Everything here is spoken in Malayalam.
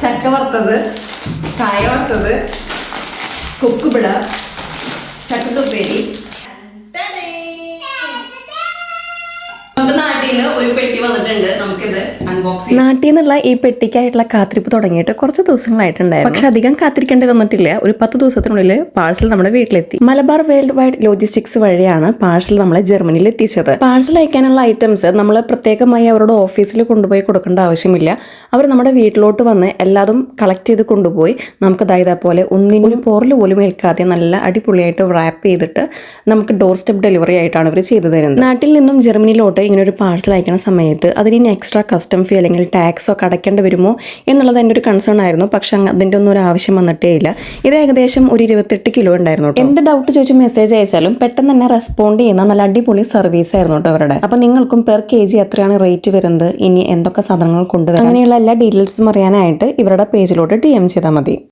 ചക്ക വറുത്തത്, കായ വറുത്തത്, കുക്കുപിട, ചക്കട്ടുപ്പേരി. നാട്ടിൽ നിന്ന് ഒരു പെട്ടി വന്നിട്ടുണ്ട്. നമുക്കിത് അൺബോക്സ്. നാട്ടിൽ നിന്നുള്ള ഈ പെട്ടിക്കായിട്ടുള്ള കാത്തിരിപ്പ് തുടങ്ങിയിട്ട് കുറച്ച് ദിവസങ്ങളായിട്ടുണ്ടായിരുന്നു. പക്ഷെ അധികം കാത്തിരിക്കേണ്ടി വന്നിട്ടില്ല. ഒരു 10 ദിവസത്തിനുള്ളിൽ പാഴ്സൽ നമ്മുടെ വീട്ടിലെത്തി. മലബാർ വേൾഡ് വൈഡ് ലോജിസ്റ്റിക്സ് വഴിയാണ് പാഴ്സൽ നമ്മളെ ജർമ്മനിയിൽ എത്തിച്ചത്. പാഴ്സൽ അയക്കാനുള്ള ഐറ്റംസ് നമ്മൾ പ്രത്യേകമായി അവരുടെ ഓഫീസിൽ കൊണ്ടുപോയി കൊടുക്കേണ്ട ആവശ്യമില്ല. അവർ നമ്മുടെ വീട്ടിലോട്ട് വന്ന് എല്ലാതും കളക്ട് ചെയ്ത് കൊണ്ടുപോയി നമുക്ക് പോലെ ഒന്നിനും പോറൽ പോലും ഏൽക്കാതെ നല്ല അടിപൊളിയായിട്ട് റാപ്പ് ചെയ്തിട്ട് നമുക്ക് ഡോർ സ്റ്റെപ്പ് ഡെലിവറി ആയിട്ടാണ് ഇവർ ചെയ്തു തരുന്നത്. നാട്ടിൽ നിന്നും ജർമ്മനിയിലോട്ട് ഇങ്ങനെ ഒരു പാഴ്സൽ അയക്കുന്ന സമയത്ത് അതിന് എക്സ്ട്രാ കസ്റ്റം ഫീ അല്ലെങ്കിൽ ടാക്സോ ഒക്കെ അടയ്ക്കേണ്ടി വരുമോ എന്നുള്ളത് എൻ്റെ ഒരു കൺസേൺ ആയിരുന്നു. പക്ഷെ അതിൻ്റെ ഒന്നും ഒരു ആവശ്യം വന്നിട്ടേ ഇല്ല. ഇത് ഏകദേശം ഒരു 28 കിലോ ഉണ്ടായിരുന്നു. എന്ത് ഡൗട്ട് ചോദിച്ച് മെസ്സേജ് അയച്ചാലും പെട്ടെന്ന് തന്നെ റെസ്പോണ്ട് ചെയ്യുന്ന നല്ല അടിപൊളി സർവീസ് ആയിരുന്നു കേട്ടോ അവരുടെ. അപ്പോൾ നിങ്ങൾക്കും പെർ kg എത്രയാണ് റേറ്റ് വരുന്നത്, ഇനി എന്തൊക്കെ സാധനങ്ങൾ കൊണ്ടുവരാം, അങ്ങനെയുള്ള എല്ലാ ഡീറ്റെയിൽസും അറിയാനായിട്ട് ഇവരുടെ പേജിലോട്ട് DM ചെയ്താൽ മതി.